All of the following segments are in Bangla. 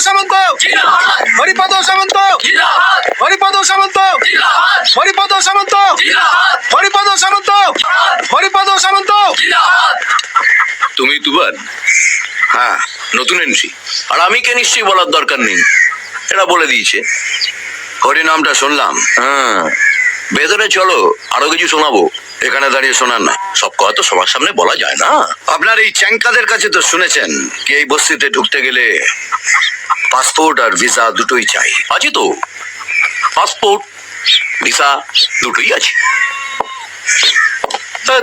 সামন্ত, হরিপদ সামন্ত, হরিপদ সামন্ত, হরিপদ সামন্ত, হরিপদ সামন্ত, হরিপদ সামন্ত। তুমি তুফান? হ্যাঁ, নতুন এন্ট্রি। আর আমি কে নিশ্চয়ই বলার দরকার নেই, এরা বলে দিয়েছে। হরিনামটা শুনলাম। হ্যাঁ, ভেতরে চলো, আরো কিছু শোনাবো। এখানে দাঁড়িয়ে শোনার না, সব কথা তো সবার সামনে বলা যায় না। আপনার এই চ্যাংকাদের কাছে তো শুনেছেন কি এই বস্তিতে ঢুকতে গেলে পাসপোর্ট আর ভিসা দুটোই চাই। আছে তো, পাসপোর্ট ভিসা দুটোই আছে।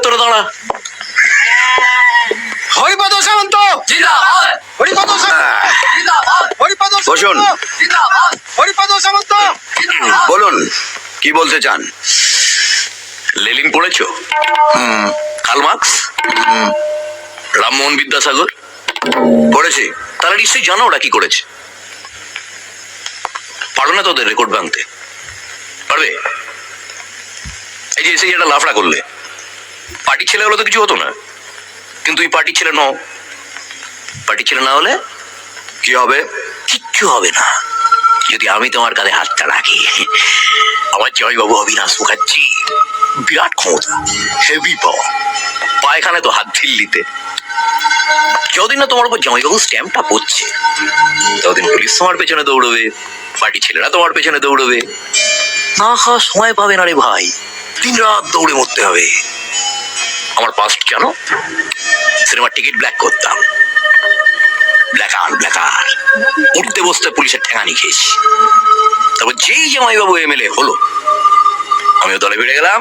তোরা দাঁড়া। হরিপদ সামন্ত, হরিপদ হরিপদ বসুন। হরিপদ সামন্ত। বলুন, কি বলতে চান? লেলিন পড়েছো? কার্ল মার্কস, রামমোহন বিদ্যাসাগর পড়েছি। তারা নিশ্চয়ই জানো ওরা কি করেছে। পারো না তোদের রেকর্ড ভাঙতে? পারবে? এই যে এসে একটা লাফড়া করলে, পার্টি ছেলে হলে তো কিছু হতো না, কিন্তু এই পার্টি ছেলে নও। পার্টি ছেলে না হলে কি হবে? কিচ্ছু হবে না যদি আমি তোমার কাঁধে হাতটা রাখি। আমার জয়বাবু অবিনাশ মুখার্জি বিরাট ক্ষমতা, হেভি পাওয়ার, পায়খানে তো হাত ঢিল্লিতে। যতদিন না তোমার উপর জয়বাবু স্ট্যাম্পটা পড়ছে, ততদিন পুলিশ তোমার পেছনে দৌড়বে, পার্টি ছেলেরা তোমার পেছনে দৌড়বে। না খাওয়া সময় পাবে না রে ভাই, দিন রাত দৌড়ে মরতে হবে। আমার পাস্ট জানো? সিনেমার টিকিট ব্ল্যাক করতাম, ব্ল্যাকার উঠতে বসতে পুলিশের ঠেঙানি খেয়েছি। তারপর যেই জামাইবাবু এমএলএ হলো, আমিও দলে বেড়ে গেলাম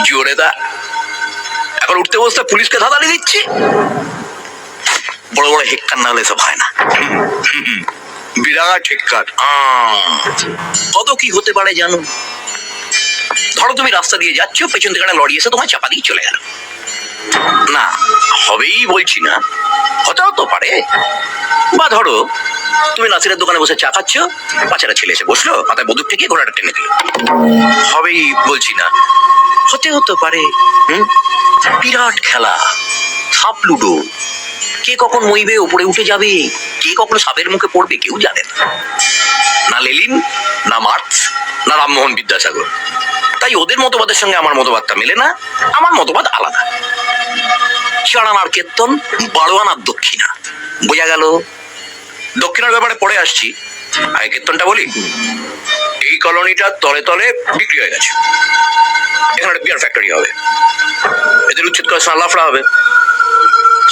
জোরে। তা এখন উঠতে বসতে পুলিশকে ধাঁধালি দিচ্ছি। বড় বড় হেক্কার না হলে সব হয় না। বিরাট হেক্কার। কত কি হতে পারে জানো? ধরো তুমি রাস্তা দিয়ে যাচ্ছ, পেছন থেকে একটা লরি এসে তোমার চাপা দিয়ে চলে গেল। না, হবেই বলছি না, হতেও তো পারে। বা ধরো তুমি নাসিরের দোকানে বসে চা খাচ্ছ, বাচ্চারা ছেলে এসে বসলো, মাথায় বন্দুক ঠেকিয়ে ঘোড়াটা টেনে দিল। হবেই বলছি না, হতেও তো পারে। বিরাট খেলা, সাপ লুডো। কে কখন মইবে, উপরে উঠে যাবে, কে কখন সাপের মুখে পড়বে কেউ জানে না। না লেলিন, না মার্কস, না রামমোহন বিদ্যাসাগর। তাই ওদের মতবাদের সঙ্গে আমার মতবাদটা মেলে না। আমার মতবাদ আলাদা। চারানার কীর্তন, বারোয়ানার দক্ষিণা। বোঝা গেল? দক্ষিণার ব্যাপারে পরে আসছি, আগে কীর্তনটা বলি। এই কলোনিটার তলে তলে বিক্রি হয়ে গেছে। এখানে একটা বিয়ার ফ্যাক্টরি হবে, এদের উচ্ছেদ করার সময় লাফড়া হবে।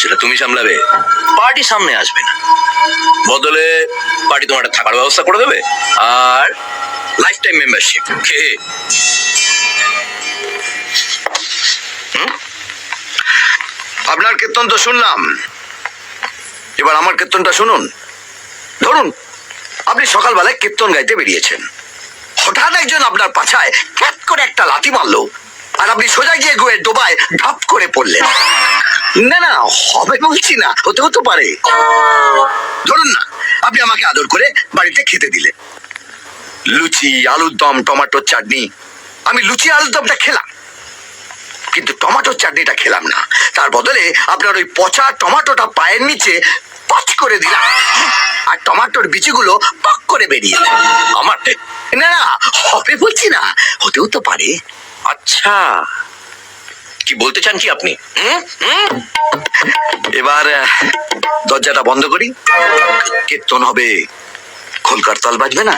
সেটা তুমি সামলাবে, পার্টি সামনে আসবে না। বদলে পার্টি তোমার একটা থাকার ব্যবস্থা করে দেবে, আর লাইফ টাইম মেম্বারশিপ। আপনার কীর্তন তো শুনলাম, এবার আমার কীর্তনটা শুনুন। ধরুন আপনি সকালবেলায় কীর্তন গাইতে বেরিয়েছেন, হঠাৎ একজন আপনার পাছায় ক্যাপ করে একটা লাথি মারলো, আর আপনি সোজা গিয়ে গুয়ের ডোবায় ঢাপ করে পড়লেন। না না, হবে বলছি না, হতেও তো পারে। ধরুন না আপনি আমাকে আদর করে বাড়িতে খেতে দিলেন, লুচি, আলুর দম, টমেটোর চাটনি। আমি লুচি আলুর দমটা খেলাম, কিন্তু টমেটোর চাটনিটা খেলাম না। তার বদলে আপনার ওই পচা টমেটোটা পায়ের নিচে পচ করে দিলাম, আর টমেটোর বিচিগুলো পক করে বেরিয়ে এলো আমার। না না, হবে বলছি না, হতেও তো পারে। আচ্ছা, কি বলতে চান কি আপনি? এবার দরজাটা বন্ধ করি, কীর্তন হবে, খোলকার তাল বাজবে না।